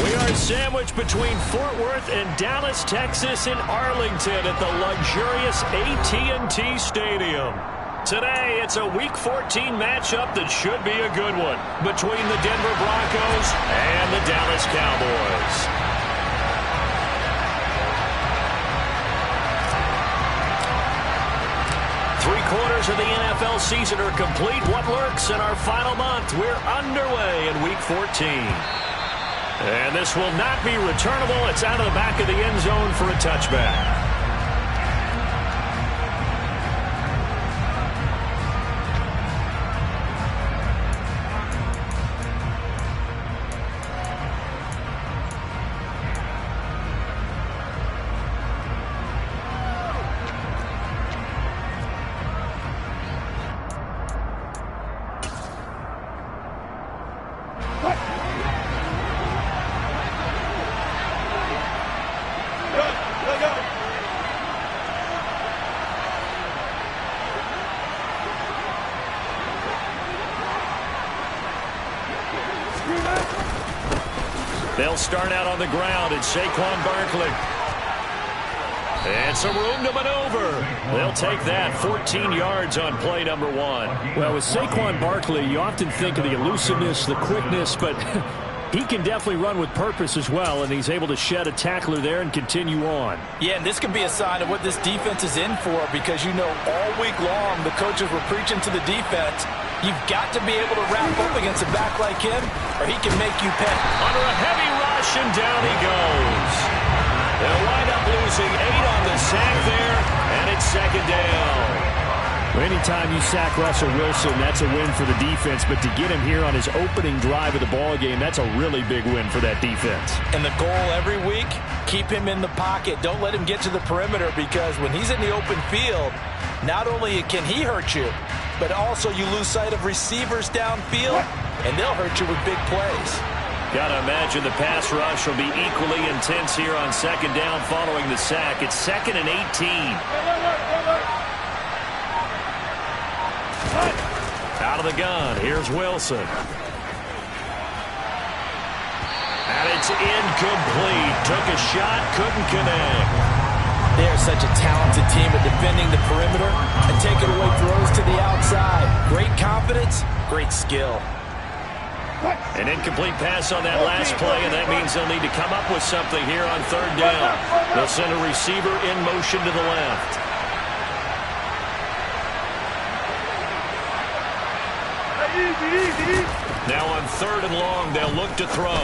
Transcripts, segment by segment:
We are sandwiched between Fort Worth and Dallas, Texas in Arlington at the luxurious AT&T Stadium. Today, it's a Week 14 matchup that should be a good one between the Denver Broncos and the Dallas Cowboys. Three-quarters of the NFL season are complete. What lurks in our final month? We're underway in Week 14. And this will not be returnable. It's out of the back of the end zone for a touchback. They'll start out on the ground. It's Saquon Barkley. And some room to maneuver. They'll take that 14 yards on play number 1. Well, with Saquon Barkley, you often think of the elusiveness, the quickness, but he can definitely run with purpose as well, and he's able to shed a tackler there and continue on. Yeah, and this can be a sign of what this defense is in for, because you know all week long the coaches were preaching to the defense, you've got to be able to wrap up against a back like him, or he can make you pay. Under a heavy rush, and down he goes. They'll wind up losing 8 on the sack there, and it's second down. Anytime you sack Russell Wilson, that's a win for the defense, but to get him here on his opening drive of the ball game, that's a really big win for that defense. And the goal every week, keep him in the pocket. Don't let him get to the perimeter, because when he's in the open field, not only can he hurt you, but also you lose sight of receivers downfield, and they'll hurt you with big plays. Got to imagine the pass rush will be equally intense here on second down following the sack. It's 2nd and 18. Out of the gun, here's Wilson. And it's incomplete. Took a shot, couldn't connect. They are such a talented team at defending the perimeter and taking away throws to the outside. Great confidence, great skill. An incomplete pass on that last play, and that means they'll need to come up with something here on third down. They'll send a receiver in motion to the left. Now on 3rd and long, they'll look to throw.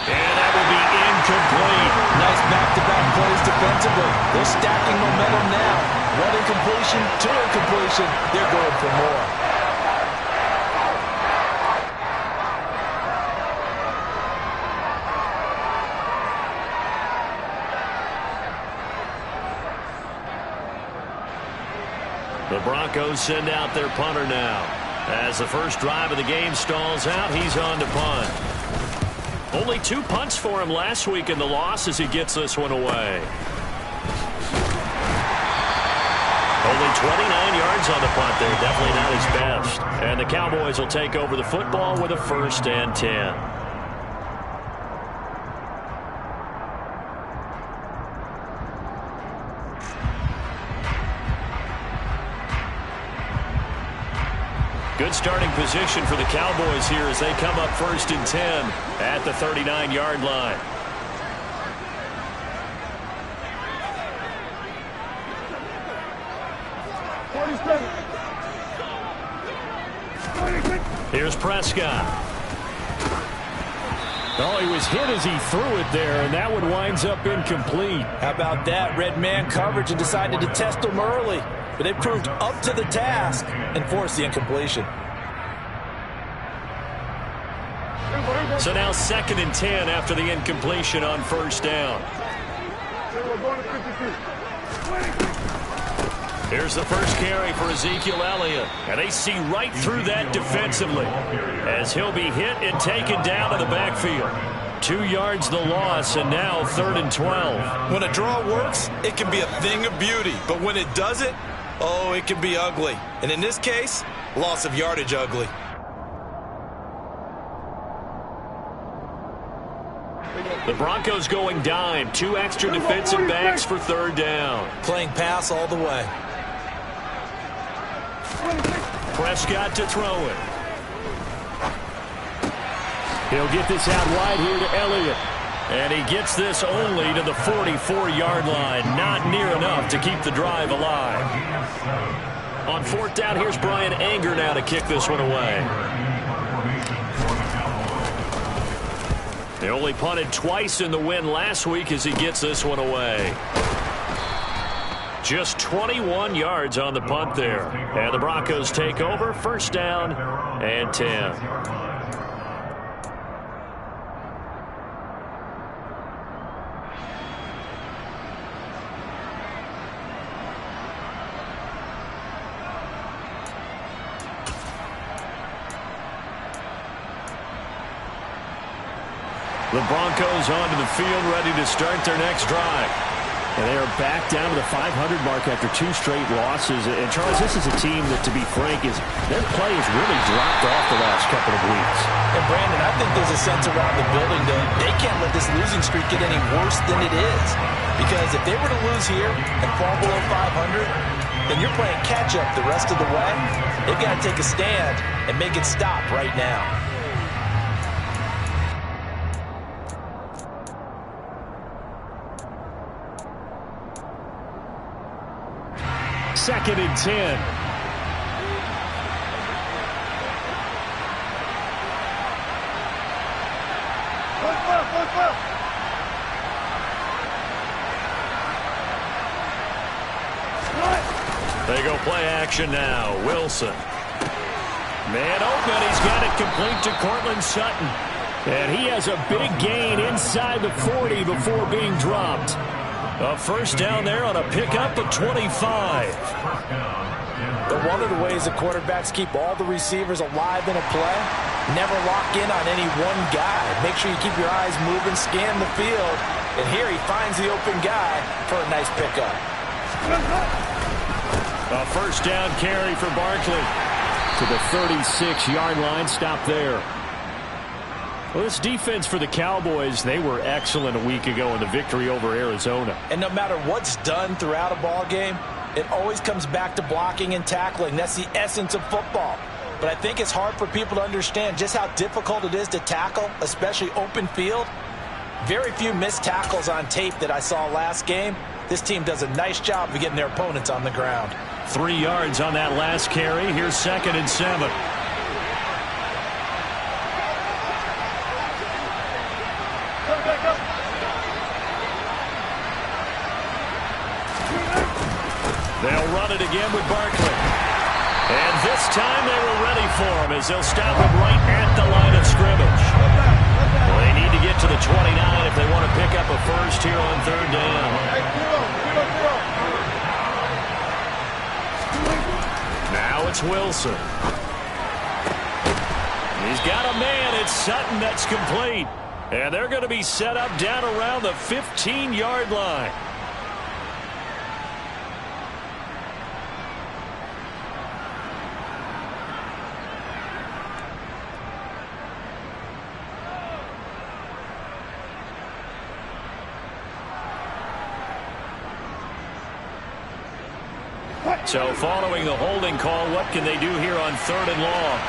And that will be incomplete. Nice back-to-back plays defensively. They're stacking momentum now. 1 incompletion, 2 incompletion. They're going for more. The Broncos send out their punter now. As the first drive of the game stalls out, he's on to punt. Only 2 punts for him last week in the loss as he gets this one away. Only 29 yards on the punt there. Definitely not his best. And the Cowboys will take over the football with a 1st and 10. Good starting position for the Cowboys here as they come up 1st and 10 at the 39-yard line. Here's Prescott. Oh, he was hit as he threw it there, and that one winds up incomplete. How about that? Red man coverage and decided to test him early. But they proved up to the task and forced the incompletion. So now 2nd and 10 after the incompletion on 1st down. Here's the first carry for Ezekiel Elliott. And they see right through that defensively as he'll be hit and taken down in the backfield. 2 yards the loss, and now 3rd and 12. When a draw works, it can be a thing of beauty. But when it doesn't, oh, it can be ugly. And in this case, loss of yardage ugly. The Broncos going dime. 2 extra defensive backs for 3rd down. Playing pass all the way. Prescott to throw it. He'll get this out wide here to Elliott. And he gets this only to the 44-yard line. Not near enough to keep the drive alive. On 4th down, here's Brian Anger now to kick this one away. They only punted twice in the win last week as he gets this one away. Just 21 yards on the punt there. And the Broncos take over. 1st down and 10. The Broncos onto the field, ready to start their next drive. And they are back down to the 500 mark after 2 straight losses. And, Charles, this is a team that, to be frank, their play has really dropped off the last couple of weeks. And, Brandon, I think there's a sense around the building that they can't let this losing streak get any worse than it is. Because if they were to lose here and fall below 500, then you're playing catch-up the rest of the way. They've got to take a stand and make it stop right now. 2nd and 10. They go play action now. Wilson. Man open. He's got it complete to Cortland Sutton. And he has a big gain inside the 40 before being dropped. A 1st down there on a pickup of 25. One of the ways the quarterbacks keep all the receivers alive in a play, never lock in on any one guy. Make sure you keep your eyes moving, scan the field. And here he finds the open guy for a nice pickup. A 1st down carry for Barkley. To the 36-yard line, stop there. Well, this defense for the Cowboys, they were excellent a week ago in the victory over Arizona. And no matter what's done throughout a ball game, it always comes back to blocking and tackling. That's the essence of football. But I think it's hard for people to understand just how difficult it is to tackle, especially open field. Very few missed tackles on tape that I saw last game. This team does a nice job of getting their opponents on the ground. 3 yards on that last carry. Here's 2nd and 7. They'll run it again with Barkley. And this time they were ready for him as they'll stop him right at the line of scrimmage. Well, they need to get to the 29 if they want to pick up a 1st here on 3rd down. Now it's Wilson. He's got a man. It's Sutton that's complete. And they're going to be set up down around the 15-yard line. So following the holding call, what can they do here on 3rd and long?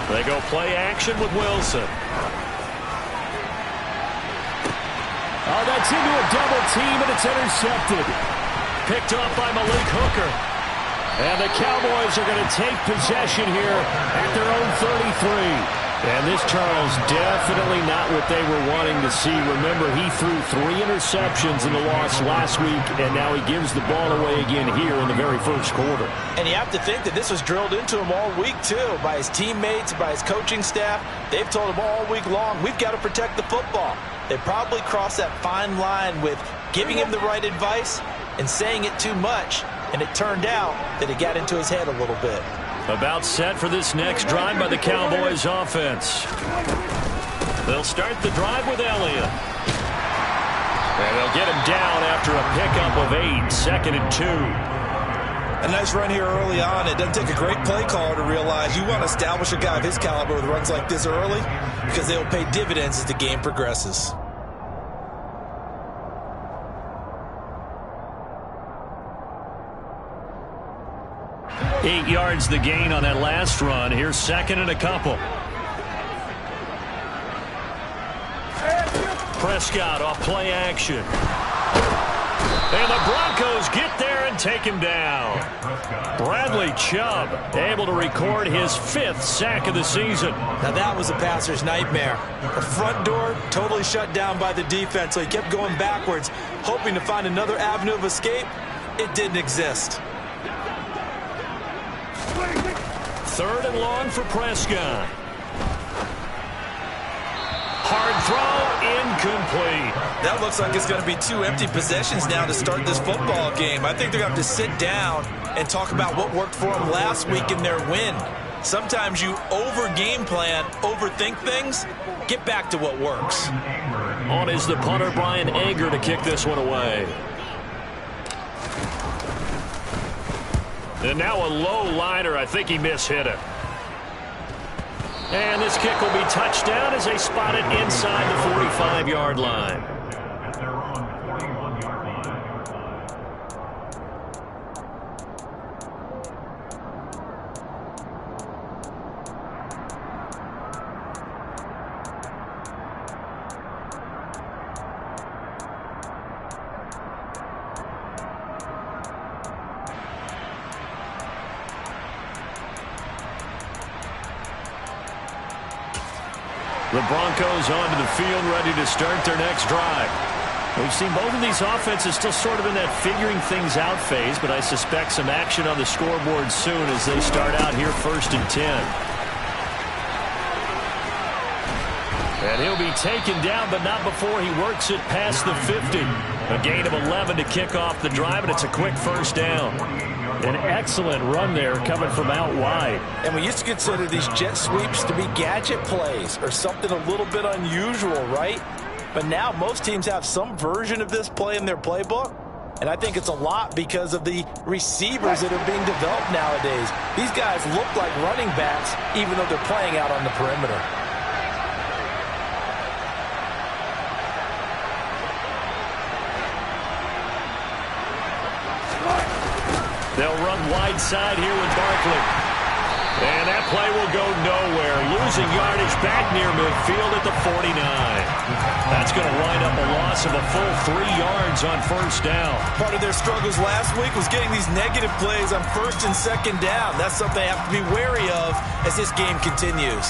They go play action with Wilson. Oh, that's into a double team, and it's intercepted. Picked off by Malik Hooker. And the Cowboys are going to take possession here at their own 33. And this, Charles, definitely not what they were wanting to see. Remember, he threw 3 interceptions in the loss last week, and now he gives the ball away again here in the very first quarter. And you have to think that this was drilled into him all week, too, by his teammates, by his coaching staff. They've told him all week long, we've got to protect the football. They probably crossed that fine line with giving him the right advice and saying it too much, and it turned out that it got into his head a little bit. About set for this next drive by the Cowboys offense. They'll start the drive with Elliott. And they'll get him down after a pickup of 8, 2nd and 2. A nice run here early on. It doesn't take a great play caller to realize you want to establish a guy of his caliber with runs like this early because they will pay dividends as the game progresses. Eight yards the gain on that last run. Here's second and a couple. Prescott off play action. And the Broncos get there and take him down. Bradley Chubb able to record his 5th sack of the season. Now that was a passer's nightmare. The front door totally shut down by the defense, so he kept going backwards, hoping to find another avenue of escape. It didn't exist. 3rd and long for Prescott. Hard throw, incomplete. That looks like it's going to be 2 empty possessions now to start this football game. I think they're going to have to sit down and talk about what worked for them last week in their win. Sometimes you over-game plan, overthink things. Get back to what works. On is the punter, Brian Anger, to kick this one away. And now a low liner. I think he mishit it. And this kick will be touchdown as they spot it inside the 45-yard line. The Broncos onto the field, ready to start their next drive. We've seen both of these offenses still sort of in that figuring things out phase, but I suspect some action on the scoreboard soon as they start out here 1st and 10. And he'll be taken down, but not before he works it past the 50. A gain of 11 to kick off the drive, and it's a quick 1st down. An excellent run there coming from out wide. And we used to consider these jet sweeps to be gadget plays or something a little bit unusual, right? But now most teams have some version of this play in their playbook. And I think it's a lot because of the receivers that are being developed nowadays. These guys look like running backs even though they're playing out on the perimeter. They'll run wide side here with Barkley. And that play will go nowhere. Losing yardage back near midfield at the 49. That's going to wind up a loss of a full 3 yards on 1st down. Part of their struggles last week was getting these negative plays on 1st and 2nd down. That's something they have to be wary of as this game continues.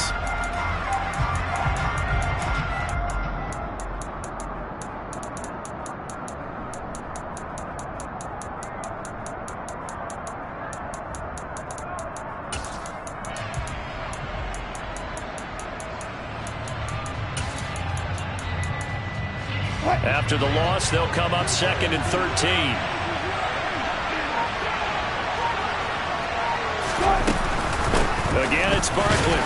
After the loss, they'll come up 2nd and 13. Again, it's Barkley.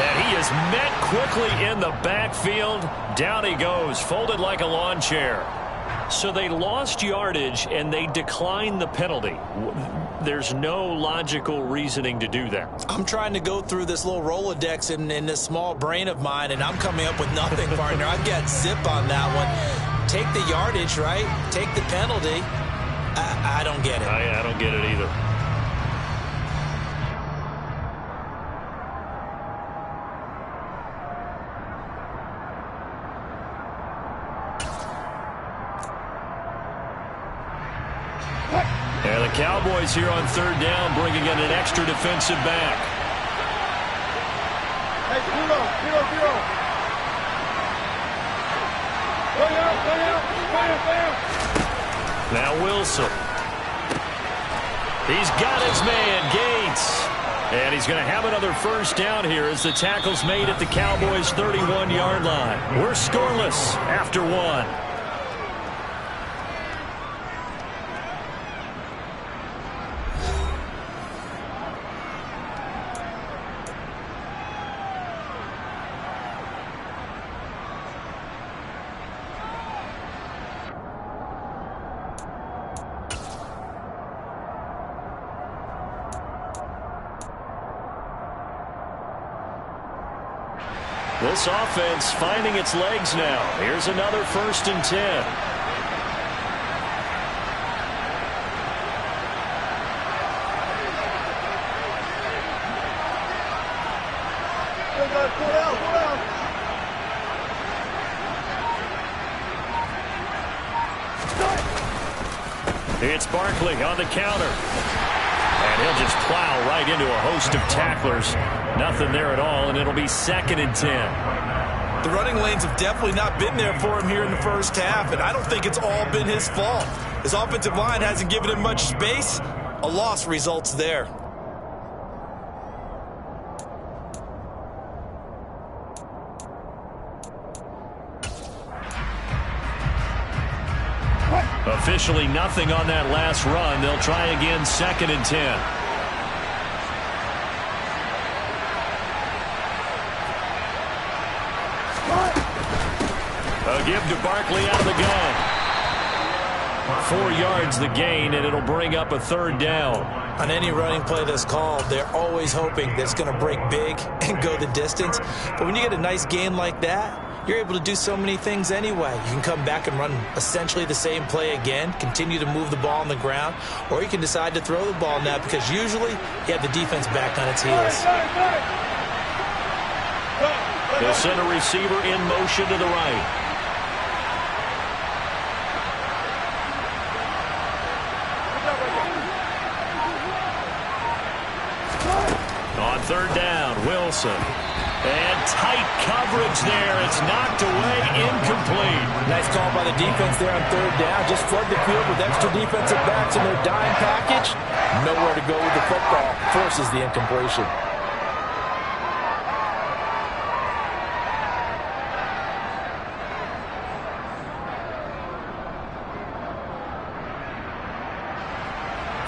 And he is met quickly in the backfield. Down he goes, folded like a lawn chair. So they lost yardage, and they declined the penalty. There's no logical reasoning to do that. I'm trying to go through this little Rolodex in this small brain of mine, and I'm coming up with nothing, partner. I've got zip on that one. Take the yardage, right? Take the penalty. I don't get it. I don't get it either. And the Cowboys here on 3rd down, bringing in an extra defensive back. Hey, zero. Now Wilson. He's got his man, Gates. And he's going to have another 1st down here as the tackle's made at the Cowboys' 31-yard line. We're scoreless after 1. This offense finding its legs now. Here's another 1st and 10. It's Barkley on the counter. And he'll just plow right into a host of tacklers. Nothing there at all, and it'll be 2nd and 10. The running lanes have definitely not been there for him here in the first half, and I don't think it's all been his fault. His offensive line hasn't given him much space. A loss results there. Officially nothing on that last run. They'll try again, 2nd and 10. A give to Barkley out of the gun. 4 yards the gain, and it'll bring up a 3rd down. On any running play that's called, they're always hoping that it's going to break big and go the distance. But when you get a nice gain like that, you're able to do so many things anyway. You can come back and run essentially the same play again, continue to move the ball on the ground, or you can decide to throw the ball now because usually you have the defense back on its heels. They'll send a receiver in motion to the right. On 3rd down, Wilson. And tight coverage there. It's knocked away, incomplete. Nice call by the defense there on 3rd down. Just flood the field with extra defensive backs in their dime package. Nowhere to go with the football. Forces the incompletion.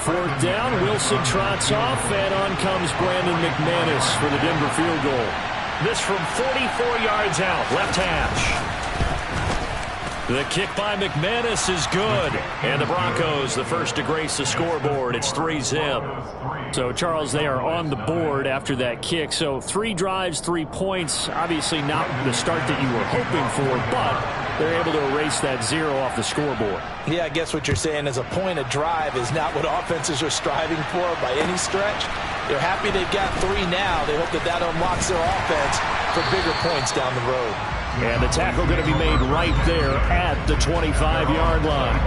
Fourth down, Wilson trots off, and on comes Brandon McManus for the Denver field goal. This from 44 yards out, left hash. The kick by McManus is good. And the Broncos, the first to grace the scoreboard. It's 3-zip. So, Charles, they are on the board after that kick. So 3 drives, 3 points. Obviously not the start that you were hoping for, but they're able to erase that 0 off the scoreboard. Yeah, I guess what you're saying is a point a drive is not what offenses are striving for by any stretch. They're happy they've got 3 now. They hope that that unlocks their offense for bigger points down the road. And the tackle going to be made right there at the 25-yard line.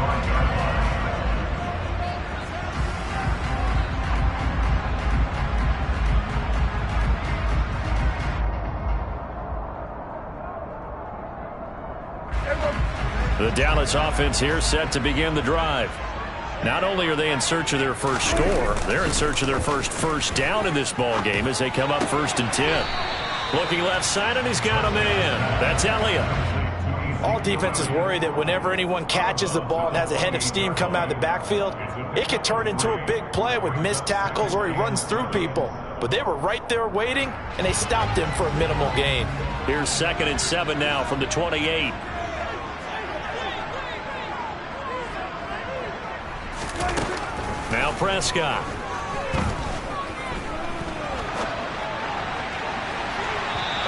The Dallas offense here set to begin the drive. Not only are they in search of their first score, they're in search of their first down in this ball game as they come up 1st and 10. Looking left side, and he's got a man. That's Elliott. All defenses worry that whenever anyone catches the ball and has a head of steam come out of the backfield, it could turn into a big play with missed tackles or he runs through people. But they were right there waiting, and they stopped him for a minimal gain. Here's 2nd and 7 now from the 28. Now Prescott.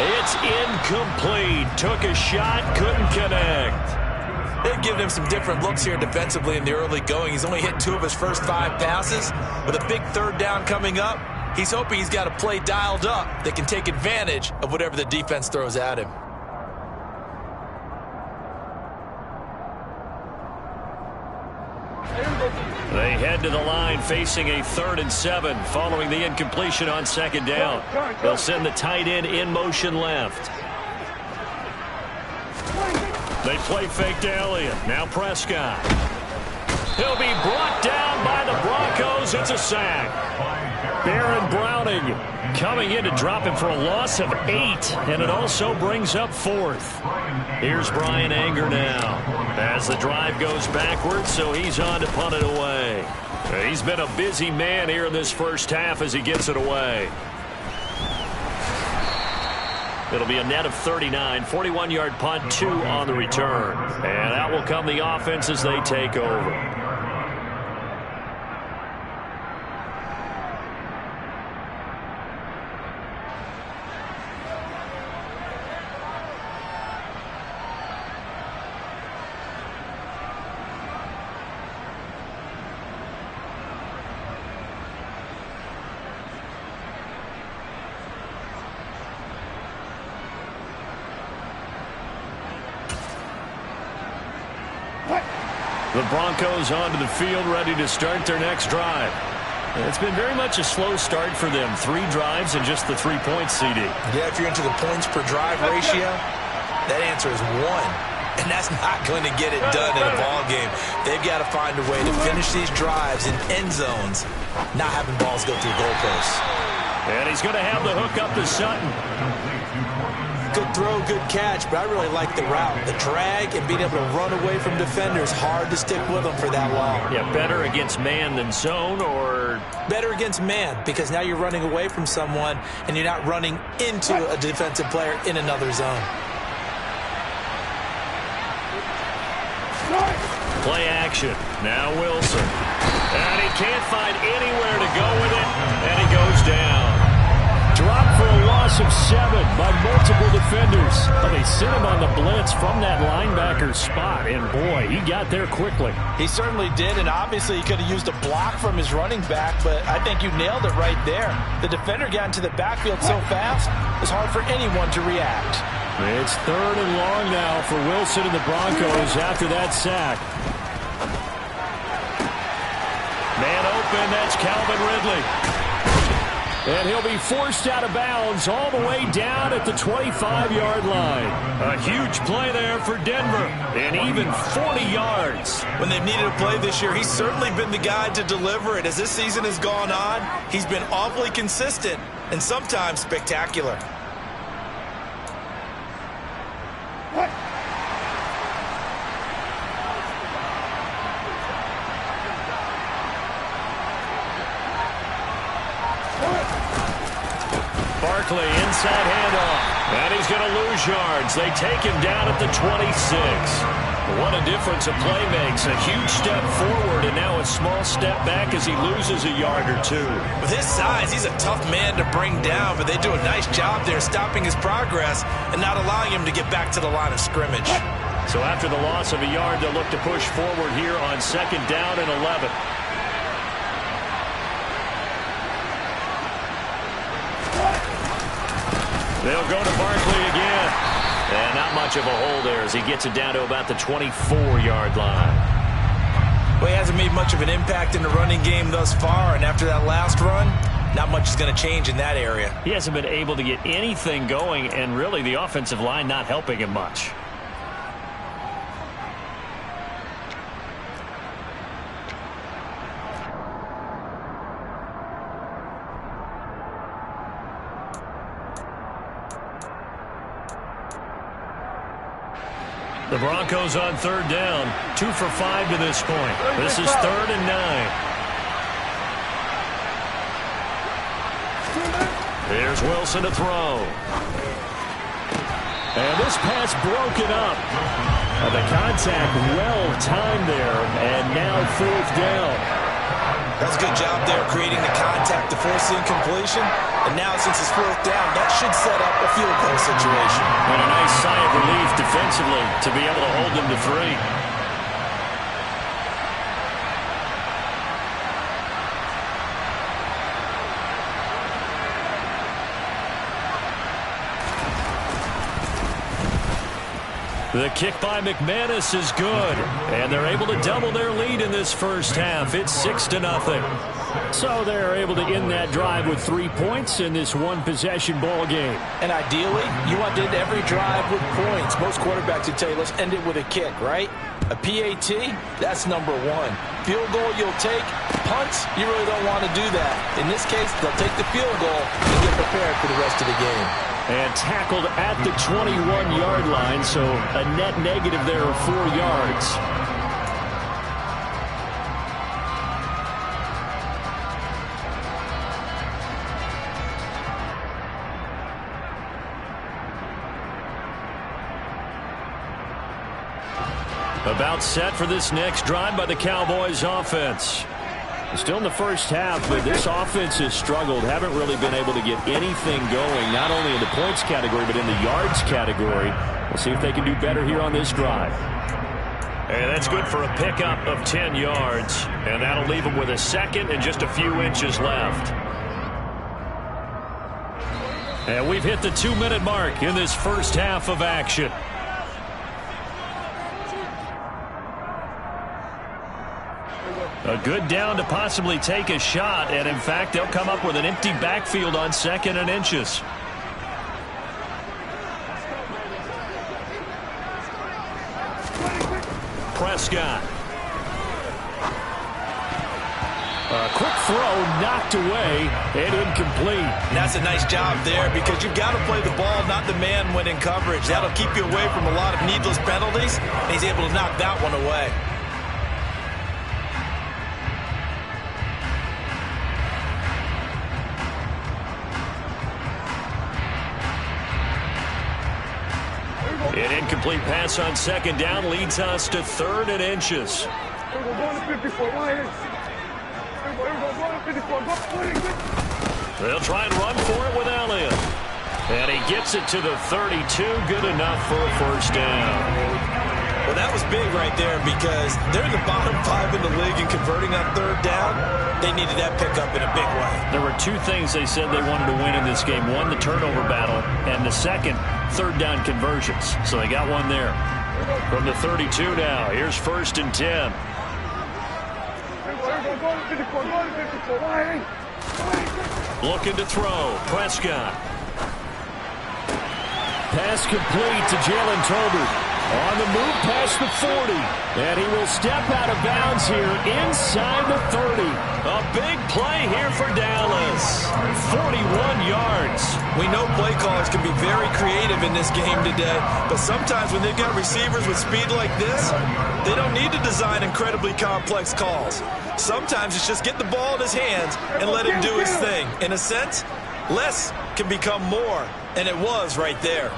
It's incomplete. Took a shot, couldn't connect. They've given him some different looks here defensively in the early going. He's only hit 2 of his first 5 passes. With a big 3rd down coming up, he's hoping he's got a play dialed up that can take advantage of whatever the defense throws at him. They head to the line facing a 3rd and 7 following the incompletion on 2nd down. They'll send the tight end in motion left. They play fake to Elliott. Now Prescott. He'll be brought down by the Broncos. It's a sack. Baron Browning coming in to drop him for a loss of 8, and it also brings up 4th. Here's Brian Anger now as the drive goes backwards, so he's on to punt it away. He's been a busy man here in this first half as he gets it away. It'll be a net of 39, 41-yard punt, 2 on the return. And out will come the offense as they take over. The Broncos onto the field, ready to start their next drive. It's been very much a slow start for them. 3 drives and just the 3 points, CD. Yeah, if you're into the points per drive ratio, that answer is 1. And that's not going to get it done in a ball game. They've got to find a way to finish these drives in end zones, not having balls go through goalposts. And he's going to have the hook up to Sutton. Good throw, good catch, but I really like the route. The drag and being able to run away from defenders, hard to stick with them for that long. Yeah, better against man than zone, or? Better against man, because now you're running away from someone and you're not running into a defensive player in another zone. Play action. Now Wilson. And he can't find anywhere to go with it, and he goes down. Dropped for a loss of 7 by multiple defenders. But they sent him on the blitz from that linebacker spot, and boy, he got there quickly. He certainly did, and obviously he could have used a block from his running back, but I think you nailed it right there. The defender got into the backfield so fast, it's hard for anyone to react. It's 3rd and long now for Wilson and the Broncos after that sack. Man open, that's Calvin Ridley. And he'll be forced out of bounds all the way down at the 25-yard line. A huge play there for Denver, and even 40 yards. When they've needed a play this year, he's certainly been the guy to deliver it. As this season has gone on, he's been awfully consistent and sometimes spectacular. Barkley, inside handoff. And he's going to lose yards. They take him down at the 26. What a difference a play makes. A huge step forward and now a small step back as he loses a yard or 2. With his size, he's a tough man to bring down, but they do a nice job there stopping his progress and not allowing him to get back to the line of scrimmage. So after the loss of a yard, they'll look to push forward here on 2nd down and 11. They'll go to Barkley again. And not much of a hole there as he gets it down to about the 24-yard line. Well, he hasn't made much of an impact in the running game thus far, and after that last run, not much is going to change in that area. He hasn't been able to get anything going, and really the offensive line not helping him much. The Broncos on 3rd down. 2 for 5 to this point. This is 3rd and 9. There's Wilson to throw. And this pass broken up. The contact well timed there. And now 4th down. That's a good job there creating the contact to force the incompletion. And now since it's 4th down, that should set up a field goal situation. And a nice sigh of relief defensively to be able to hold them to 3. The kick by McManus is good, and they're able to double their lead in this first half. It's 6-0. So they're able to end that drive with 3 points in this one-possession ball game. And ideally, you want to end every drive with points. Most quarterbacks would tell you, let's end it with a kick, right? A PAT, that's number 1. Field goal you'll take. Punts, you really don't want to do that. In this case, they'll take the field goal and get prepared for the rest of the game. And tackled at the 21-yard line, so a net negative there of 4 yards. About set for this next drive by the Cowboys offense. Still in the first half, but this offense has struggled. Haven't really been able to get anything going, not only in the points category, but in the yards category. We'll see if they can do better here on this drive. And that's good for a pickup of 10 yards. And that'll leave them with a 2nd and just a few inches left. And we've hit the 2-minute mark in this first half of action. A good down to possibly take a shot, and in fact, they'll come up with an empty backfield on 2nd and inches. Prescott. A quick throw knocked away and incomplete. And that's a nice job there because you've got to play the ball, not the man when in coverage. That'll keep you away from a lot of needless penalties, and he's able to knock that one away. An incomplete pass on 2nd down leads us to 3rd and inches. They'll try and run for it with Elliott. And he gets it to the 32. Good enough for a 1st down. Well, that was big right there because they're in the bottom 5 in the league and converting on 3rd down. They needed that pickup in a big way. There were 2 things they said they wanted to win in this game. One, the turnover battle, and the second, 3rd down conversions. So they got one there. From the 32 now, here's 1st and 10. Looking to throw. Prescott. Pass complete to Jalen Tolbert. On the move past the 40. And he will step out of bounds here inside the 30. A big play here for Dallas. 41 yards. We know play callers can be very creative in this game today, but sometimes when they've got receivers with speed like this, they don't need to design incredibly complex calls. Sometimes it's just get the ball in his hands and let him do his thing. In a sense, less can become more, and it was right there.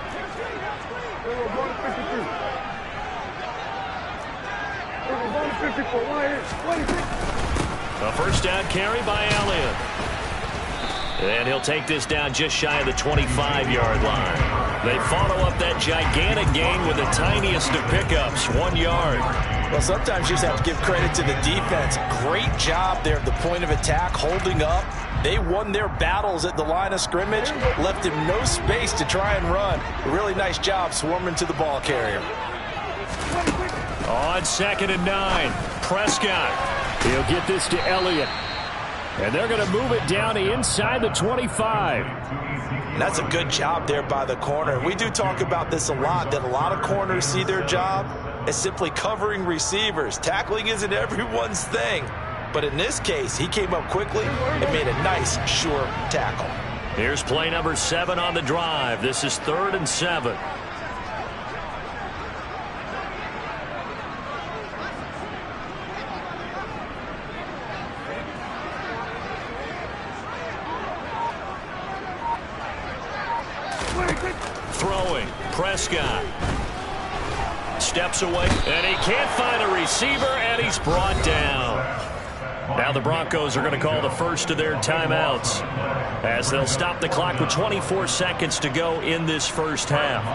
A 1st down carry by Elliott. And he'll take this down just shy of the 25-yard line. They follow up that gigantic gain with the tiniest of pickups, 1 yard. Well, sometimes you just have to give credit to the defense. Great job there at the point of attack, holding up. They won their battles at the line of scrimmage, left him no space to try and run. A really nice job swarming to the ball carrier. On 2nd and 9, Prescott. He'll get this to Elliott. And they're going to move it down to inside the 25. That's a good job there by the corner. We do talk about this a lot, that a lot of corners see their job as simply covering receivers. Tackling isn't everyone's thing. But in this case, he came up quickly and made a nice, sure tackle. Here's play number 7 on the drive. This is 3rd and 7. Throwing, Prescott. Steps away, and he can't find a receiver, and he's brought down. Now the Broncos are going to call the first of their timeouts as they'll stop the clock with 24 seconds to go in this first half.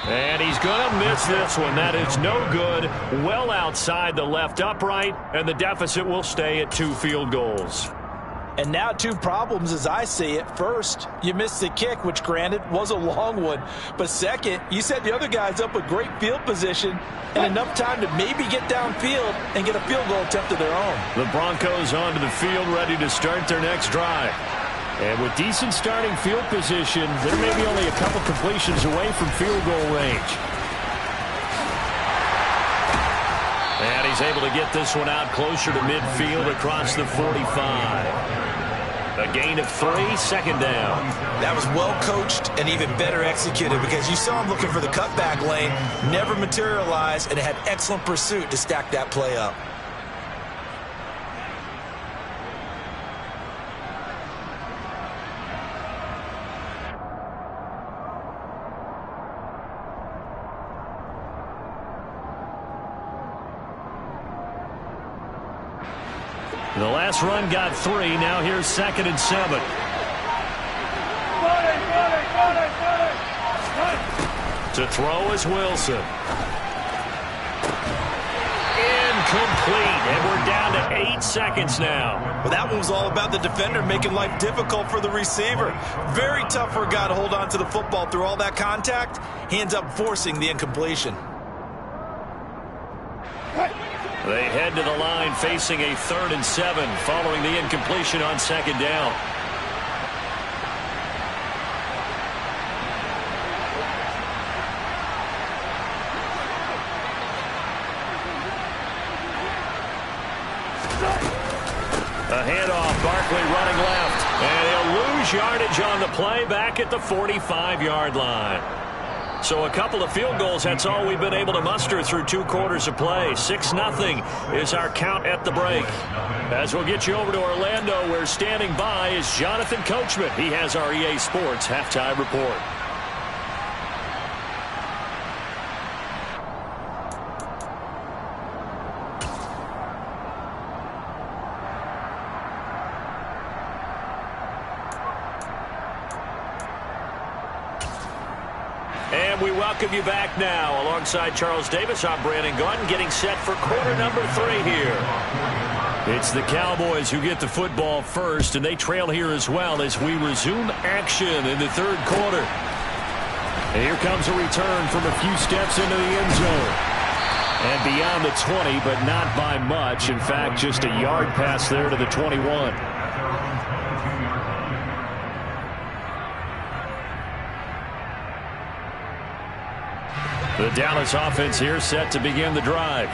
And he's going to miss this one. That is no good. Well outside the left upright, and the deficit will stay at 2 field goals. And now 2 problems as I see it. First, you missed the kick, which granted was a long one. But second, you set the other guys up with great field position and enough time to maybe get downfield and get a field goal attempt of their own. The Broncos onto the field ready to start their next drive. And with decent starting field position, they're maybe only a couple completions away from field goal range. And he's able to get this one out closer to midfield across the 45. A gain of 3, 2nd down. That was well coached and even better executed because you saw him looking for the cutback lane, never materialized, and had excellent pursuit to stack that play up. The last run got 3. Now here's 2nd and 7. To throw is Wilson. complete, and we're down to 8 seconds now. Well, that one was all about the defender making life difficult for the receiver. Very tough for a guy to hold on to the football through all that contact. He ends up forcing the incompletion. They head to the line facing a 3rd and 7 following the incompletion on 2nd down. A handoff, Barkley running left, and he'll lose yardage on the play back at the 45-yard line. So a couple of field goals, that's all we've been able to muster through 2 quarters of play. 6-0 is our count at the break. As we'll get you over to Orlando, where standing by is Jonathan Coachman. He has our EA Sports halftime report. And we welcome you back now. Alongside Charles Davis, I'm Brandon Gaudin, getting set for quarter number 3 here. It's the Cowboys who get the football first, and they trail here as well as we resume action in the 3rd quarter. And here comes a return from a few steps into the end zone. And beyond the 20, but not by much. In fact, just a yard pass there to the 21. The Dallas offense here set to begin the drive.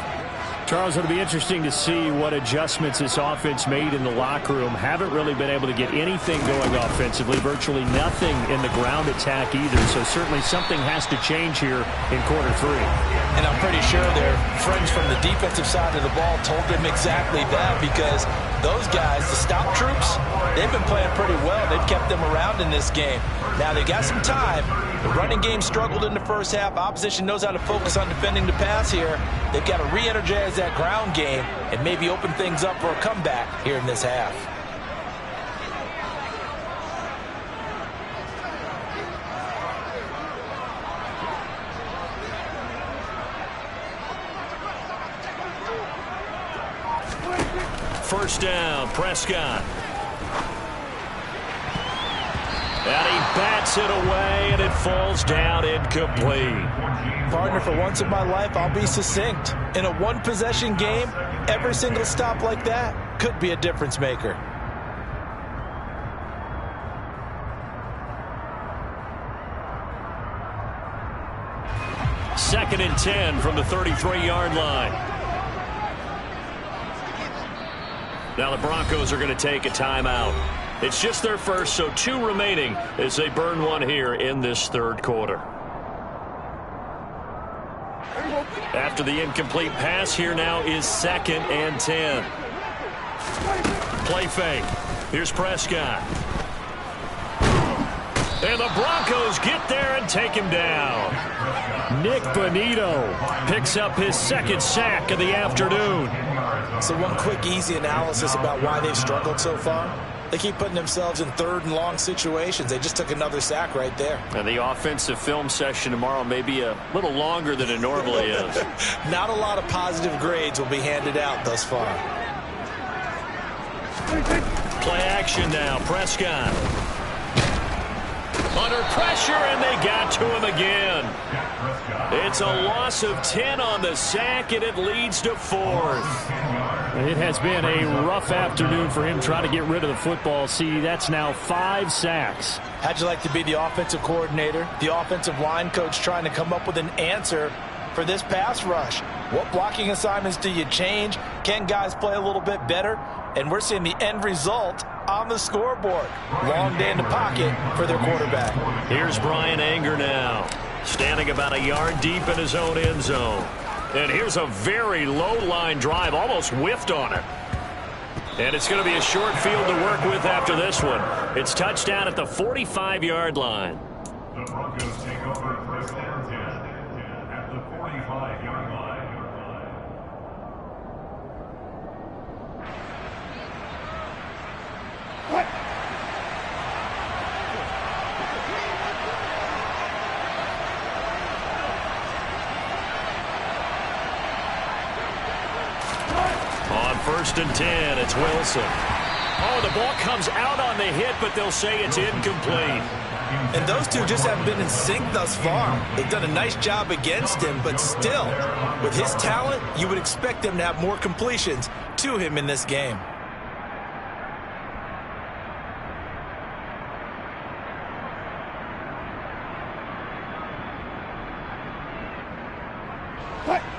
Charles, it'll be interesting to see what adjustments this offense made in the locker room. Haven't really been able to get anything going offensively, virtually nothing in the ground attack either. So certainly something has to change here in quarter 3. And I'm pretty sure their friends from the defensive side of the ball told them exactly that, because those guys, the stop troops, they've been playing pretty well. They've kept them around in this game. Now they got some time. The running game struggled in the first half. Opposition knows how to focus on defending the pass here. They've got to re-energize that ground game and maybe open things up for a comeback here in this half. First down, Prescott. And he bats it away, and it falls down incomplete. Partner, for once in my life, I'll be succinct. In a one-possession game, every single stop like that could be a difference maker. Second and 10 from the 33-yard line. Now the Broncos are going to take a timeout. It's just their first, so 2 remaining as they burn one here in this 3rd quarter. After the incomplete pass, here now is 2nd and 10. Play fake. Here's Prescott. And the Broncos get there and take him down. Nick Bonito picks up his 2nd sack of the afternoon. So one quick, easy analysis about why they've struggled so far. They keep putting themselves in 3rd and long situations. They just took another sack right there. And the offensive film session tomorrow may be a little longer than it normally is. Not a lot of positive grades will be handed out thus far. Play action now. Prescott. Under pressure, and they got to him again. It's a loss of 10 on the sack, and it leads to 4th. It has been a rough afternoon for him trying to get rid of the football. See, that's now 5 sacks. How'd you like to be the offensive coordinator, the offensive line coach, trying to come up with an answer for this pass rush? What blocking assignments do you change? Can guys play a little bit better? And we're seeing the end result on the scoreboard. Long day in the pocket for their quarterback. Here's Brian Anger now, standing about a yard deep in his own end zone. And here's a very low-line drive, almost whiffed on it. And it's going to be a short field to work with after this one. It's touchdown at the 45-yard line. The Broncos take over first and 10 at the 45-yard line. 1st and 10. It's Wilson. Oh, the ball comes out on the hit, but they'll say it's incomplete. And those two just haven't been in sync thus far. They've done a nice job against him, but still, with his talent, you would expect them to have more completions to him in this game.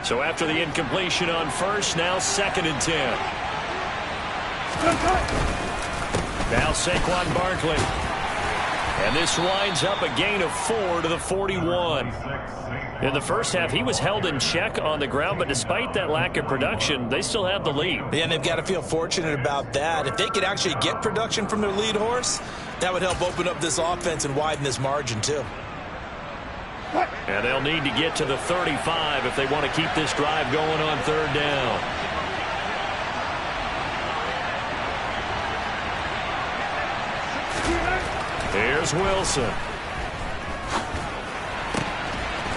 So after the incompletion on 1st, now 2nd and 10. Now Saquon Barkley. And this winds up a gain of 4 to the 41. In the first half, he was held in check on the ground, but despite that lack of production, they still have the lead. Yeah, and they've got to feel fortunate about that. If they could actually get production from their lead horse, that would help open up this offense and widen this margin too. And they'll need to get to the 35 if they want to keep this drive going on 3rd down. Here's Wilson.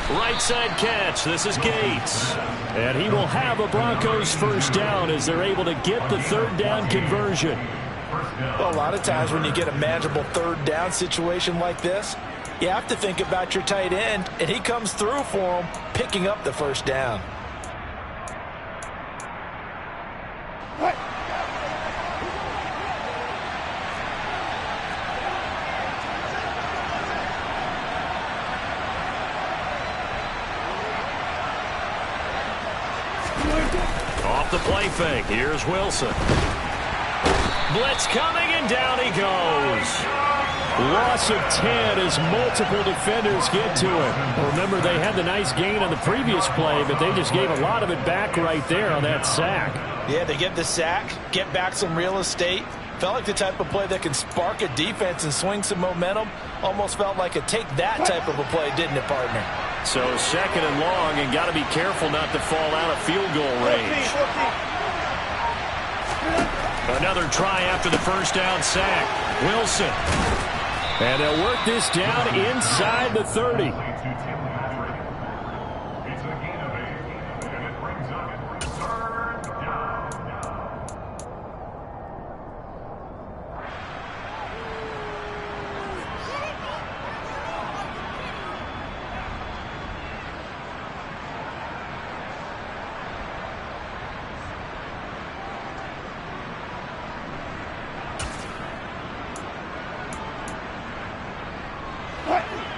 Right side catch. This is Gates. And he will have a Broncos 1st down as they're able to get the 3rd down conversion. Well, a lot of times when you get a manageable 3rd down situation like this, you have to think about your tight end, and he comes through for him, picking up the 1st down. Off the play fake. Here's Wilson. Blitz coming, and down he goes. Loss of 10 as multiple defenders get to him. Remember, they had the nice gain on the previous play, but they just gave a lot of it back right there on that sack. Yeah, they get the sack, get back some real estate. Felt like the type of play that can spark a defense and swing some momentum. Almost felt like a take that type of a play, didn't it, partner? So 2nd and long, and got to be careful not to fall out of field goal range. Another try after the 1st down sack. Wilson. And they'll work this down inside the 30. It's a gain of 8, and it brings up 3rd down.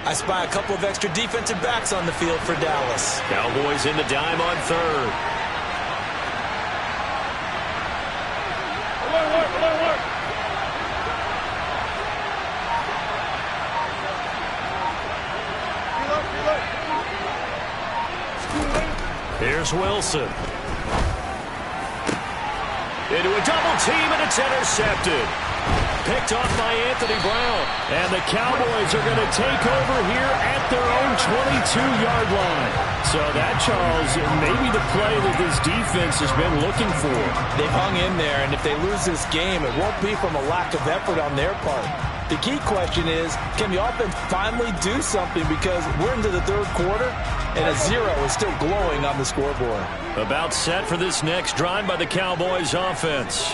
I spy a couple of extra defensive backs on the field for Dallas. Cowboys in the dime on 3rd. Here's Wilson. Into a double team, and it's intercepted. Picked off by Anthony Brown. And the Cowboys are going to take over here at their own 22-yard line. So that, Charles, maybe the play that this defense has been looking for. They've hung in there, and if they lose this game, it won't be from a lack of effort on their part. The key question is, can the offense finally do something, because we're into the 3rd quarter, and a 0 is still glowing on the scoreboard. About set for this next drive by the Cowboys offense.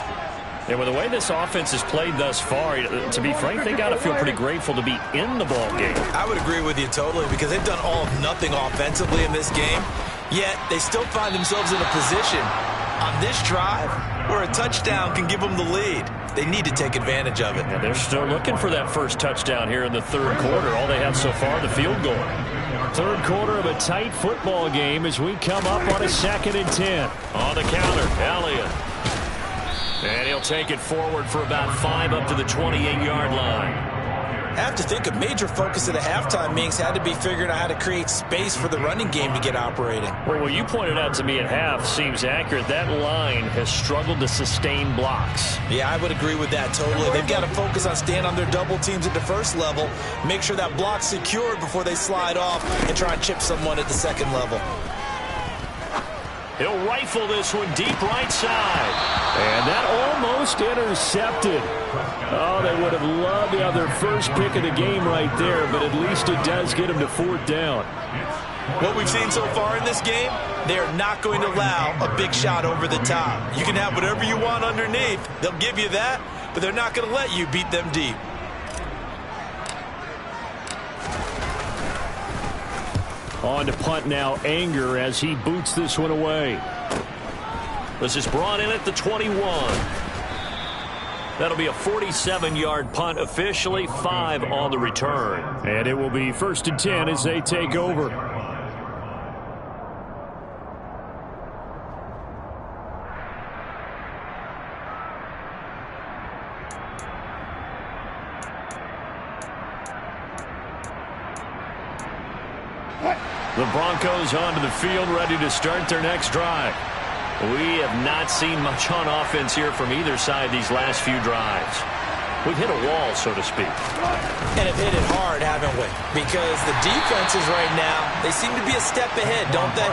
And with the way this offense has played thus far, to be frank, they got to feel pretty grateful to be in the ball game. I would agree with you totally, because they've done all of nothing offensively in this game, yet they still find themselves in a position on this drive where a touchdown can give them the lead. They need to take advantage of it. And they're still looking for that first touchdown here in the 3rd quarter. All they have so far, the field goal. 3rd quarter of a tight football game as we come up on a 2nd and 10. On the counter, Elliott. And he'll take it forward for about 5 up to the 28-yard line. I have to think a major focus of the halftime meetings had to be figuring out how to create space for the running game to get operating. Well, what you pointed out to me at half seems accurate. That line has struggled to sustain blocks. Yeah, I would agree with that totally. They've got to focus on staying on their double teams at the 1st level, make sure that block's secured before they slide off and try and chip someone at the 2nd level. He'll rifle this one deep right side. And that almost intercepted. Oh, they would have loved to have their first pick of the game right there, but at least it does get them to 4th down. What we've seen so far in this game, they are not going to allow a big shot over the top. You can have whatever you want underneath. They'll give you that, but they're not going to let you beat them deep. On to punt now, Anger, as he boots this one away. This is brought in at the 21. That'll be a 47-yard punt, officially 5 on the return. And it will be 1st and 10 as they take over. The Broncos onto the field, ready to start their next drive. We have not seen much on offense here from either side these last few drives. We've hit a wall, so to speak. And have hit it hard, haven't we? Because the defenses right now, they seem to be a step ahead, don't they?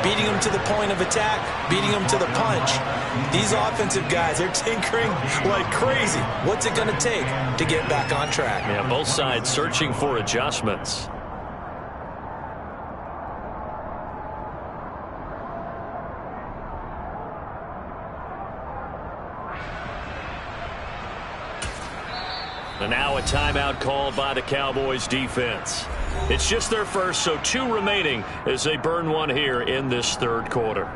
Beating them to the point of attack, beating them to the punch. These offensive guys, they're tinkering like crazy. What's it going to take to get back on track? Yeah, both sides searching for adjustments. And now a timeout called by the Cowboys defense. It's just their first, so 2 remaining as they burn one here in this third quarter.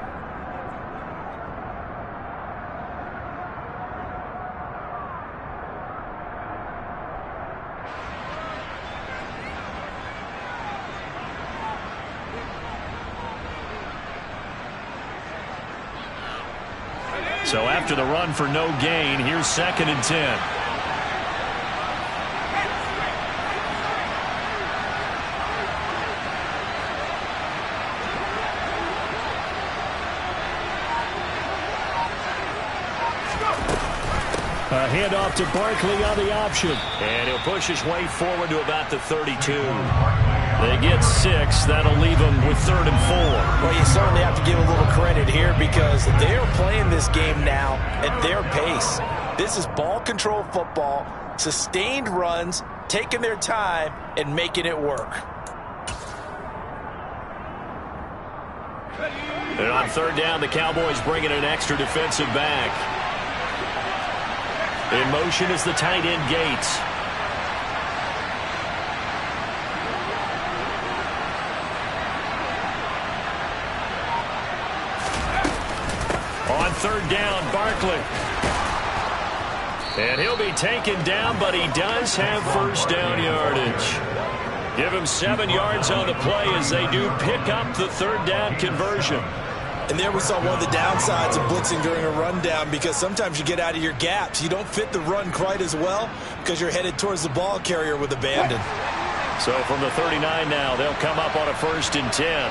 So after the run for no gain, here's 2nd and 10. A handoff to Barkley on the option. And he'll push his way forward to about the 32. They get 6. That'll leave them with 3rd and 4. Well, you certainly have to give a little credit here because they're playing this game now at their pace. This is ball control football, sustained runs, taking their time, and making it work. And on 3rd down, the Cowboys bring in an extra defensive back. In motion is the tight end Gates. On 3rd down, Barkley. And he'll be taken down, but he does have 1st down yardage. Give him 7 yards on the play as they do pick up the 3rd down conversion. And there we saw one of the downsides of blitzing during a rundown because sometimes you get out of your gaps. You don't fit the run quite as well because you're headed towards the ball carrier with abandon. So from the 39 now, they'll come up on a 1st and 10.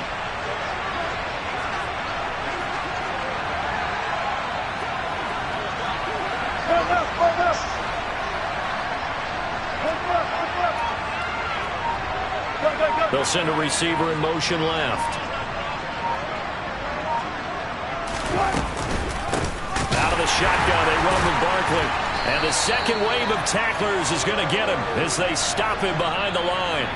They'll send a receiver in motion left. Out of the shotgun, they run with Barkley. And the second wave of tacklers is going to get him as they stop him behind the line.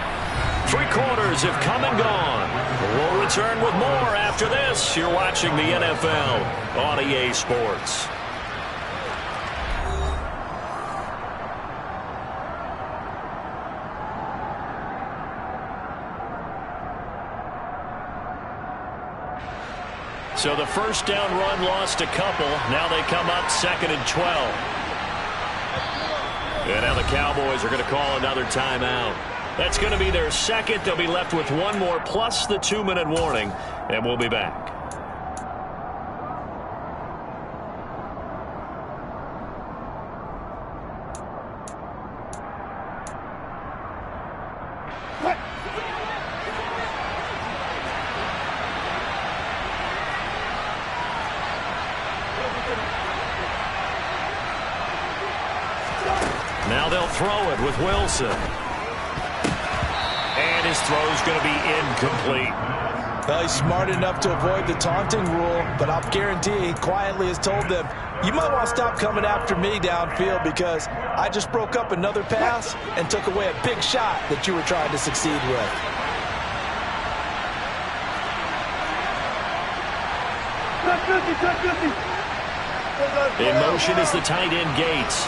3 quarters have come and gone. We'll return with more after this. You're watching the NFL on EA Sports. So the 1st down run lost a couple. Now they come up 2nd and 12. And now the Cowboys are going to call another timeout. That's going to be their 2nd. They'll be left with 1 more plus the 2-minute warning. And we'll be back. Now they'll throw it with Wilson. And his throw's going to be incomplete. Well, he's smart enough to avoid the taunting rule, but I'll guarantee he quietly has told them, you might want to stop coming after me downfield because I just broke up another pass and took away a big shot that you were trying to succeed with. In motion is the tight end, Gates.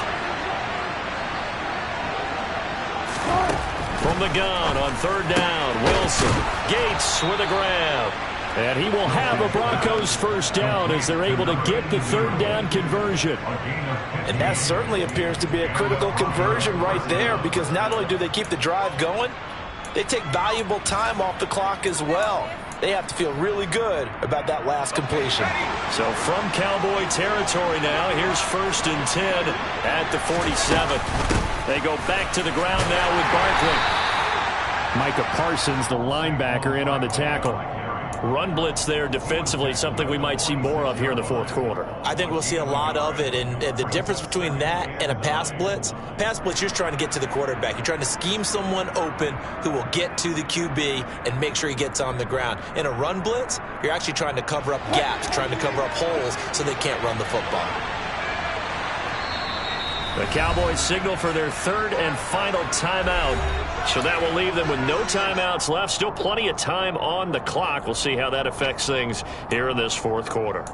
From the gun on third down, Wilson. Gates with a grab. And he will have a Broncos first down as they're able to get the third down conversion. And that certainly appears to be a critical conversion right there, because not only do they keep the drive going, they take valuable time off the clock as well. They have to feel really good about that last completion. So from Cowboy territory now, here's 1st and 10 at the 47. They go back to the ground now with Barkley. Micah Parsons, the linebacker, in on the tackle. Run blitz there defensively, something we might see more of here in the fourth quarter. I think we'll see a lot of it, and the difference between that and a pass blitz, you're just trying to get to the quarterback. You're trying to scheme someone open who will get to the QB and make sure he gets on the ground. In a run blitz, you're actually trying to cover up gaps, trying to cover up holes so they can't run the football. The Cowboys signal for their third and final timeout. So that will leave them with no timeouts left. Still plenty of time on the clock. We'll see how that affects things here in this fourth quarter.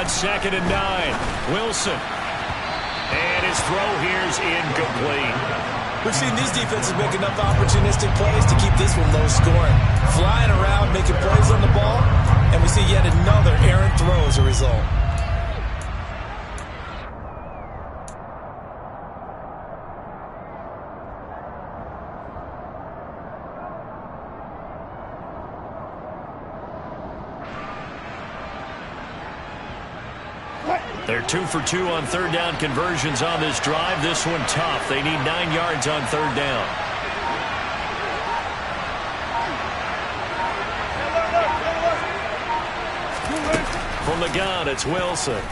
On 2nd and 9, Wilson. And his throw here's incomplete. We've seen these defenses make enough opportunistic plays to keep this one low scoring. Flying around, making plays on the ball, and we see yet another errant throw as a result. They're 2 for 2 on third down conversions on this drive. This one tough. They need 9 yards on third down. From the gun, it's Wilson.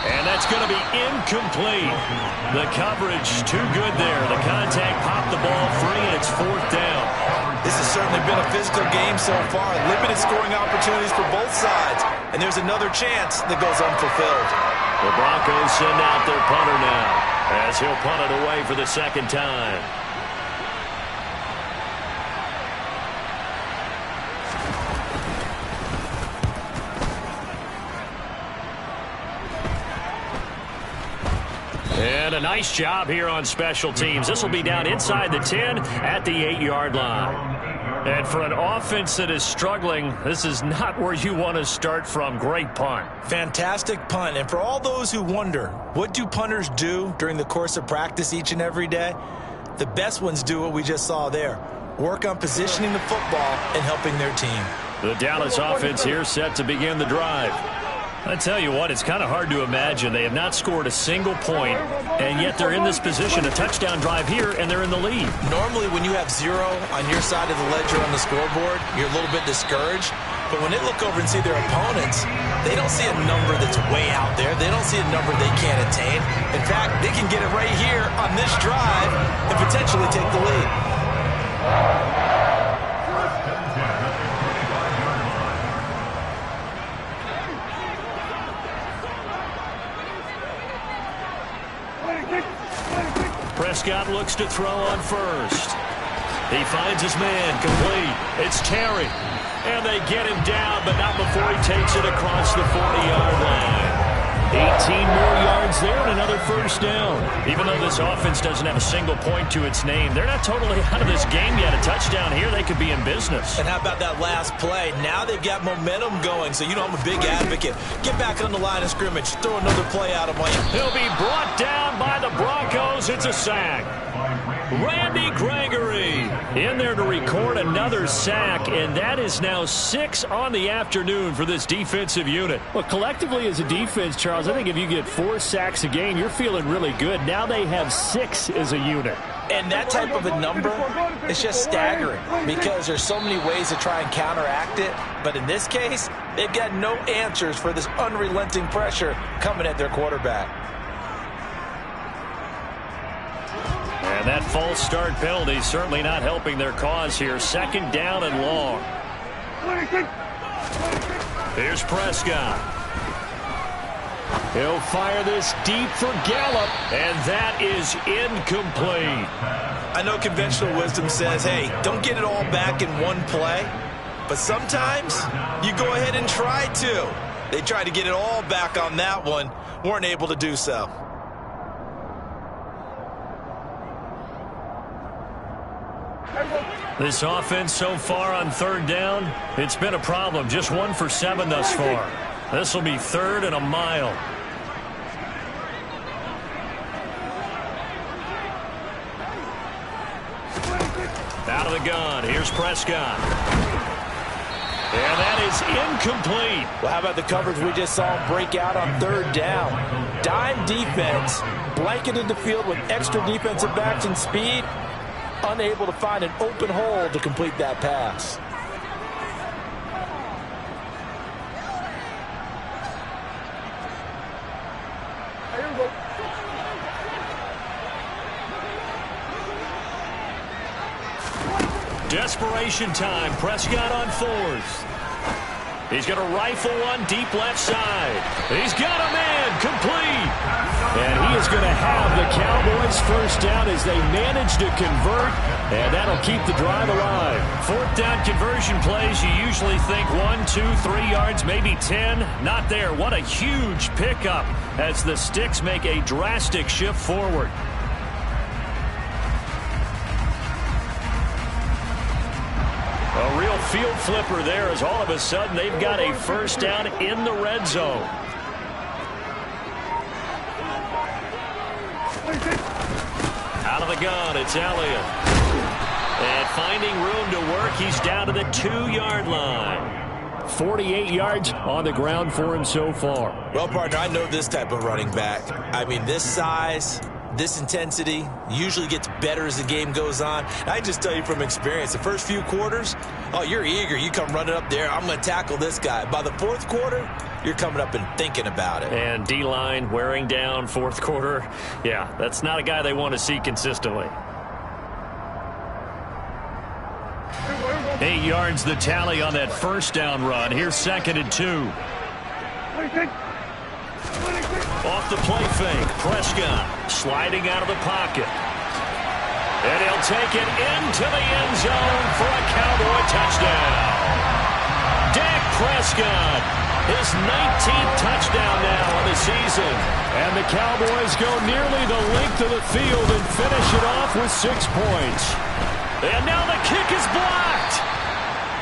And that's going to be incomplete. The coverage too good there. The contact popped the ball free, and it's 4th down. This has certainly been a physical game so far. Limited scoring opportunities for both sides. And there's another chance that goes unfulfilled. The Broncos send out their punter now as he'll punt it away for the second time. And a nice job here on special teams. This will be down inside the 10 at the 8-yard line. And for an offense that is struggling, this is not where you want to start from. Great punt. Fantastic punt. And for all those who wonder, what do punters do during the course of practice each and every day? The best ones do what we just saw there. Work on positioning the football and helping their team. The Dallas offense here set to begin the drive. I tell you what, it's kind of hard to imagine. They have not scored a single point, and yet they're in this position, a touchdown drive here, and they're in the lead. Normally, when you have 0 on your side of the ledger on the scoreboard, you're a little bit discouraged. But when they look over and see their opponents, they don't see a number that's way out there. They don't see a number they can't attain. In fact, they can get it right here on this drive and potentially take the lead. Prescott looks to throw on first. He finds his man complete. It's Terry. And they get him down, but not before he takes it across the 40-yard line. 18 more yards there and another first down. Even though this offense doesn't have a single point to its name, they're not totally out of this game yet. A touchdown here, they could be in business. And how about that last play? Now they've got momentum going, so you know I'm a big advocate. Get back on the line of scrimmage. Throw another play out of Miami. He'll be brought down by the Broncos. It's a sack. Randy Gregory in there to record another sack, and that is now 6 on the afternoon for this defensive unit. Well, collectively as a defense, Charles, I think if you get 4 sacks a game, you're feeling really good. Now they have 6 as a unit. And that type of a number is just staggering because there's so many ways to try and counteract it. But in this case, they've got no answers for this unrelenting pressure coming at their quarterback. And that false start penalty certainly not helping their cause here. Second down and long. Here's Prescott. He'll fire this deep for Gallup, and that is incomplete. I know conventional wisdom says, hey, don't get it all back in one play, but sometimes you go ahead and try to. They tried to get it all back on that one, weren't able to do so. This offense so far on third down, it's been a problem. Just 1 for 7 thus far. This will be third and a mile. Out of the gun. Here's Prescott. And that is incomplete. Well, how about the coverage we just saw him break out on third down? Dime defense, blanketed the field with extra defensive backs and speed, unable to find an open hole to complete that pass. Desperation time. Prescott on 4th. He's going to rifle one deep left side. He's got a man complete. And he is going to have the Cowboys first down as they manage to convert. And that'll keep the drive alive. 4th down conversion plays, you usually think 1, 2, 3 yards, maybe 10. Not there. What a huge pickup as the Sticks make a drastic shift forward. A real field flipper there as all of a sudden they've got a first down in the red zone. Out of the gun, it's Elliott. And finding room to work, he's down to the 2-yard line. 48 yards on the ground for him so far. Well, partner, I know this type of running back. I mean, this size, this intensity usually gets better as the game goes on. I just tell you from experience, the first few quarters, oh, you're eager. You come running up there, I'm going to tackle this guy. By the 4th quarter, you're coming up and thinking about it. And D-line wearing down 4th quarter. Yeah, that's not a guy they want to see consistently. 8 yards the tally on that first down run. Here's 2nd and 2. Off the play fake, Prescott sliding out of the pocket. And he'll take it into the end zone for a Cowboy touchdown. Dak Prescott, his 19th touchdown now of the season. And the Cowboys go nearly the length of the field and finish it off with 6 points. And now the kick is blocked.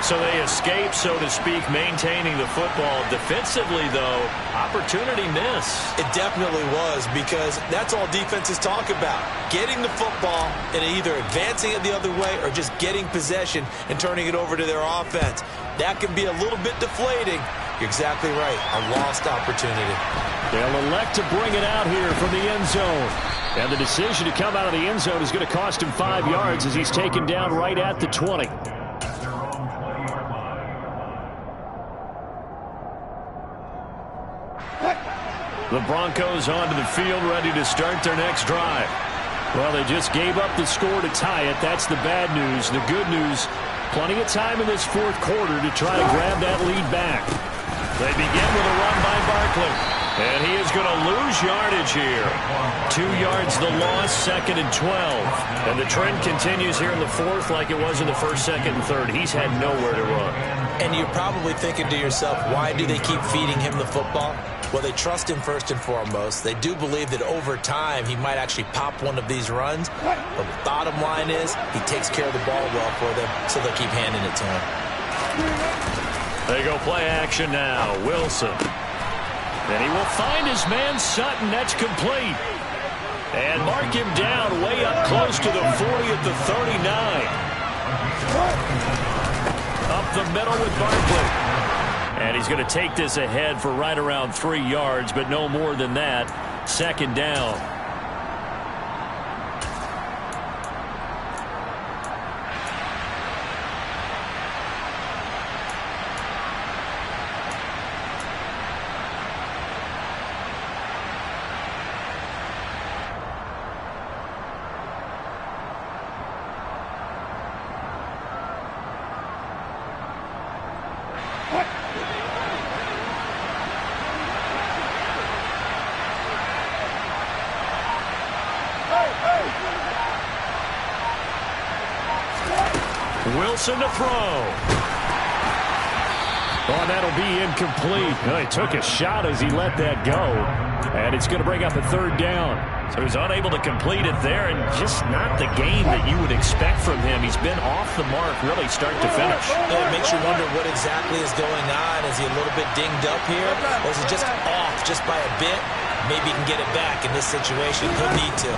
So they escape, so to speak, maintaining the football. Defensively, though, opportunity miss. It definitely was, because that's all defenses talk about. Getting the football and either advancing it the other way or just getting possession and turning it over to their offense. That can be a little bit deflating. You're exactly right. A lost opportunity. They'll elect to bring it out here from the end zone. And the decision to come out of the end zone is going to cost him 5 yards as he's taken down right at the 20. The Broncos onto the field, ready to start their next drive. Well, they just gave up the score to tie it. That's the bad news. The good news, plenty of time in this 4th quarter to try to grab that lead back. They begin with a run by Barkley. And he is going to lose yardage here. 2 yards the loss, 2nd and 12. And the trend continues here in the 4th like it was in the 1st, 2nd, and 3rd. He's had nowhere to run. And you're probably thinking to yourself, why do they keep feeding him the football? Well, they trust him first and foremost. They do believe that over time he might actually pop one of these runs. But the bottom line is he takes care of the ball well for them, so they'll keep handing it to him. They go play action now. Wilson. And he will find his man Sutton. That's complete. And mark him down way up close to the 40 at the 39. Up the middle with Barkley. And he's going to take this ahead for right around 3 yards, but no more than that. 2nd down. Wilson to throw. Oh, that'll be incomplete. Oh, he took a shot as he let that go. And it's going to bring up a third down. So he's unable to complete it there, and just not the game that you would expect from him. He's been off the mark really start to finish. It makes you wonder what exactly is going on. Is he a little bit dinged up here? Or is it just off just by a bit? Maybe he can get it back in this situation. He'll need to.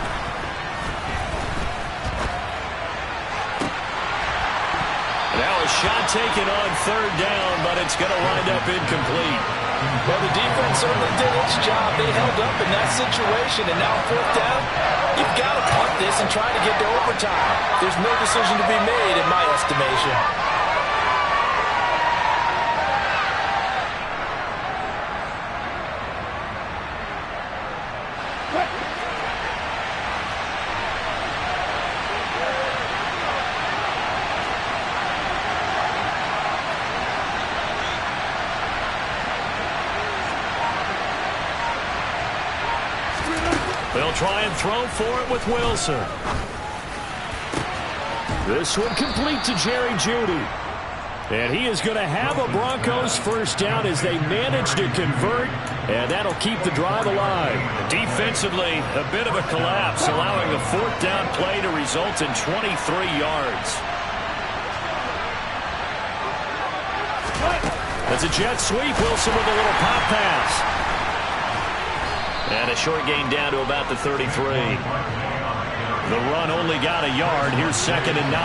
Now a shot taken on third down, but it's going to wind up incomplete. Well, the defense certainly did its job. They held up in that situation, and now fourth down, you've got to punt this and try to get to overtime. There's no decision to be made in my estimation. They'll try and throw for it with Wilson. This one complete to Jerry Jeudy. And he is going to have a Broncos first down as they manage to convert, and that'll keep the drive alive. Defensively, a bit of a collapse, allowing a fourth down play to result in 23 yards. That's a jet sweep. Wilson with a little pop pass. And a short gain down to about the 33. The run only got a yard. Here's 2nd and 9.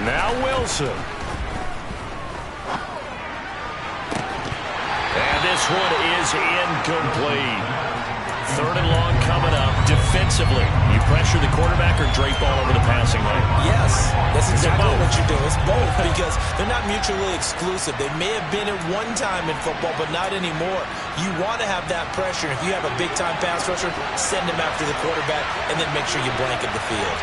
Now Wilson. And this one is incomplete. 3rd and long coming up. Defensively, you pressure the quarterback or drape all over the passing lane? Yes, that's exactly what you do. It's both because they're not mutually exclusive. They may have been at one time in football, but not anymore. You want to have that pressure. If you have a big-time pass rusher, send him after the quarterback, and then make sure you blanket the field.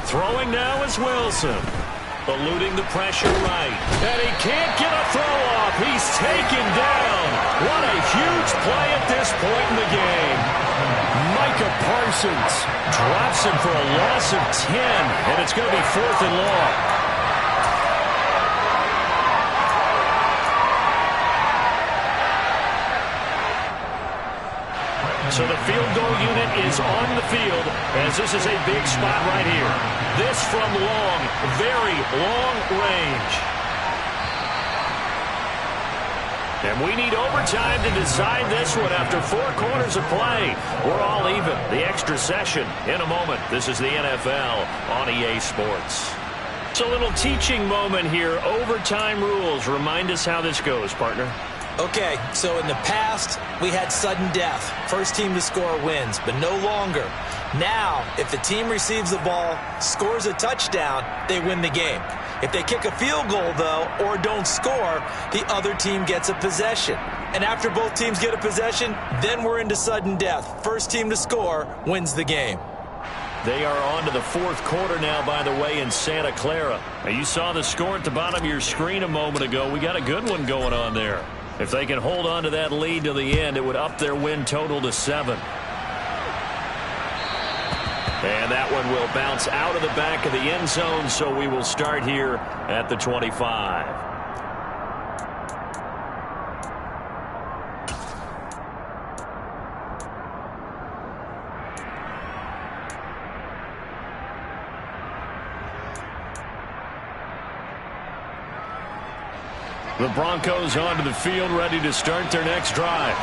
Throwing now is Wilson. Eluding the pressure right. And he can't get a throw off. He's taken down. What a huge play at this point in the game. Micah Parsons drops him for a loss of 10. And it's going to be 4th and long. So the field goal unit is on the field as this is a big spot right here. This from long, very long range. And we need overtime to decide this one after 4 quarters of play. We're all even. The extra session in a moment. This is the NFL on EA Sports. It's a little teaching moment here. Overtime rules. Remind us how this goes, partner. Okay, so in the past, we had sudden death. First team to score wins, but no longer. Now, if the team receives the ball, scores a touchdown, they win the game. If they kick a field goal, though, or don't score, the other team gets a possession. And after both teams get a possession, then we're into sudden death. First team to score wins the game. They are on to the 4th quarter now, by the way, in Santa Clara. Now, you saw the score at the bottom of your screen a moment ago. We got a good one going on there. If they can hold on to that lead to the end, it would up their win total to 7. And that one will bounce out of the back of the end zone, so we will start here at the 25. The Broncos onto the field, ready to start their next drive.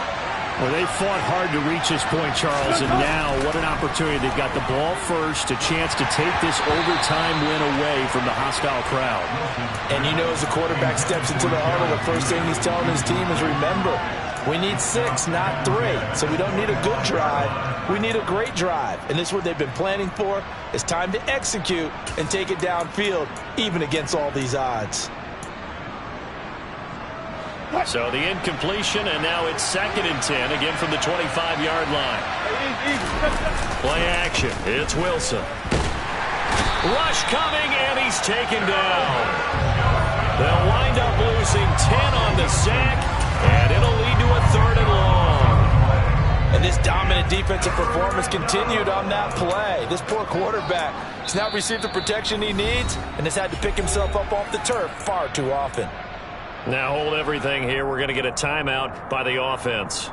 Well, they fought hard to reach this point, Charles, and now what an opportunity. They've got the ball first, a chance to take this overtime win away from the hostile crowd. And you know, as the quarterback steps into the huddle, the first thing he's telling his team is, remember, We need 6, not 3. So we don't need a good drive. We need a great drive. And this is what they've been planning for. It's time to execute and take it downfield, even against all these odds. So the incompletion, and now it's 2nd and 10, again from the 25-yard line. Play action. It's Wilson. Rush coming, and he's taken down. They'll wind up losing 10 on the sack, and it'll lead to a 3rd and long. And this dominant defensive performance continued on that play. This poor quarterback has now received the protection he needs and has had to pick himself up off the turf far too often. Now hold everything here. We're going to get a timeout by the offense.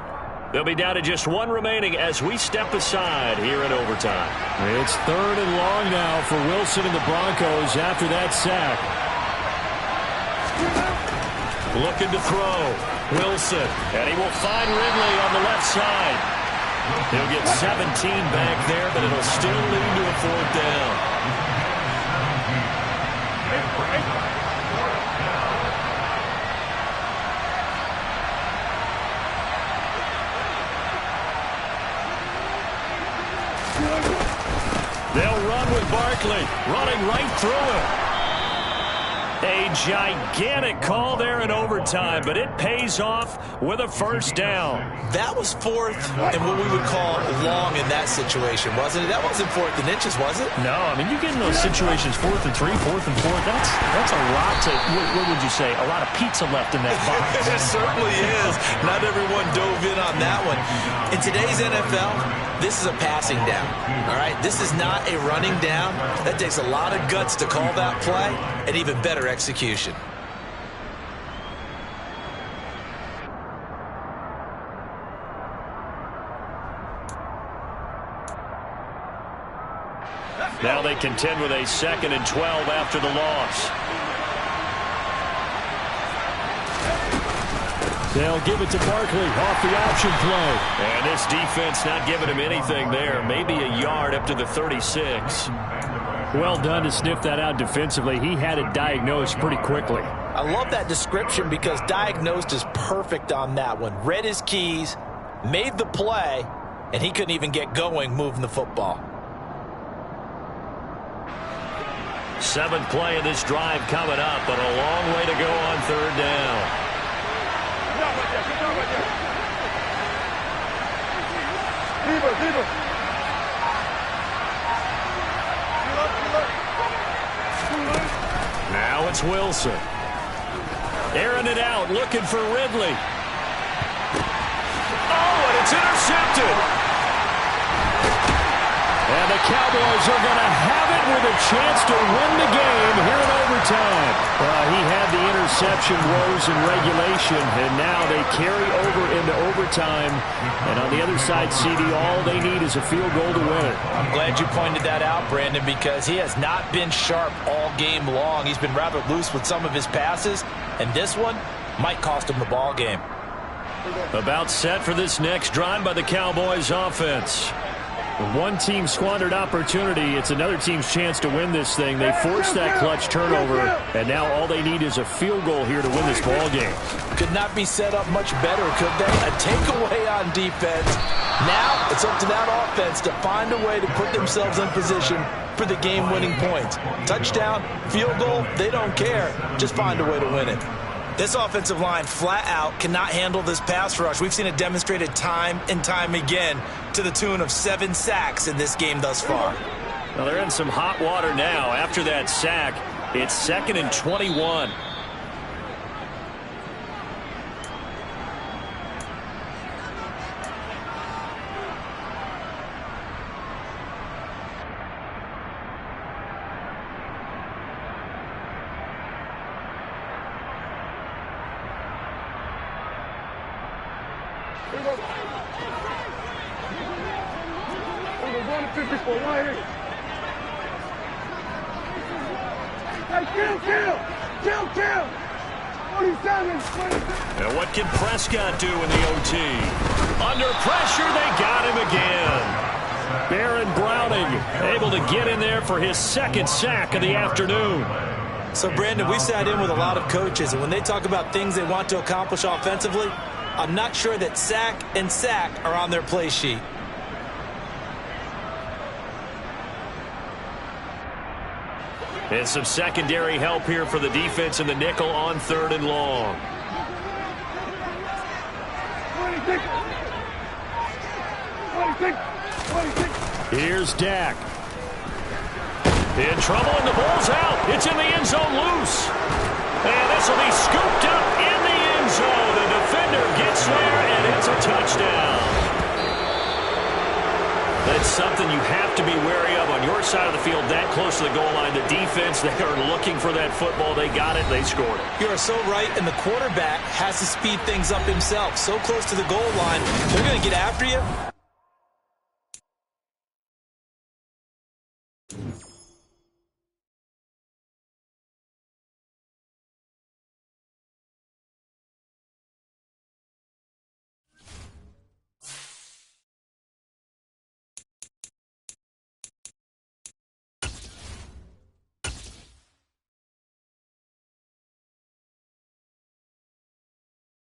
They'll be down to just 1 remaining as we step aside here in overtime. It's 3rd and long now for Wilson and the Broncos after that sack. Looking to throw. Wilson, and he will find Ridley on the left side. He'll get 17 back there, but it'll still lead to a 4th down. They'll run with Barkley, running right through it. A gigantic call there in overtime, but it pays off with a 1st down. That was 4th and what we would call long in that situation, wasn't it? That wasn't 4th and inches, was it? No, I mean, you get in those situations 4th and 3, 4th and 4. That's a lot to, what would you say, a lot of pizza left in that box. It certainly is. Not everyone dove in on that one. In today's NFL, this is a passing down, all right? This is not a running down. That takes a lot of guts to call that play and even better execution. Now they contend with a 2nd and 12 after the loss. They'll give it to Barkley off the option play. And this defense not giving him anything there. Maybe a yard up to the 36. Well done to sniff that out defensively. He had it diagnosed pretty quickly. I love that description because diagnosed is perfect on that one. Read his keys, made the play, and he couldn't even get going moving the football. 7th play of this drive coming up, but a long way to go on 3rd down. Now it's Wilson. Airing it out, looking for Ridley. Oh, and it's intercepted. And the Cowboys are going to have it with a chance to win the game here in overtime. He had the interception woes in regulation, and now they carry over into overtime. And on the other side, CD, all they need is a field goal to win it. I'm glad you pointed that out, Brandon, because he has not been sharp all game long. He's been rather loose with some of his passes, and this one might cost him the ball game. About set for this next drive by the Cowboys offense. When one team squandered opportunity, it's another team's chance to win this thing. They forced that clutch turnover, and now all they need is a field goal here to win this ball game. Could not be set up much better, could they? A takeaway on defense. Now it's up to that offense to find a way to put themselves in position for the game-winning points. Touchdown, field goal, they don't care. Just find a way to win it. This offensive line flat out cannot handle this pass rush. We've seen it demonstrated time and time again to the tune of 7 sacks in this game thus far. Well, they're in some hot water now. After that sack, it's 2nd and 21. Now what can Prescott do in the OT? Under pressure, they got him again. Baron Browning able to get in there for his 2nd sack of the afternoon. So, Brandon, we sat in with a lot of coaches, and when they talk about things they want to accomplish offensively, I'm not sure that sack and sack are on their play sheet. And some secondary help here for the defense in the nickel on 3rd and long. Here's Dak. In trouble, and the ball's out. It's in the end zone loose. And this will be scooped up in the end zone. The defender gets there, and it's a touchdown. That's something you have to be wary of on your side of the field, that close to the goal line. The defense, they are looking for that football. They got it. They scored it. You are so right, and the quarterback has to speed things up himself. So close to the goal line, they're going to get after you.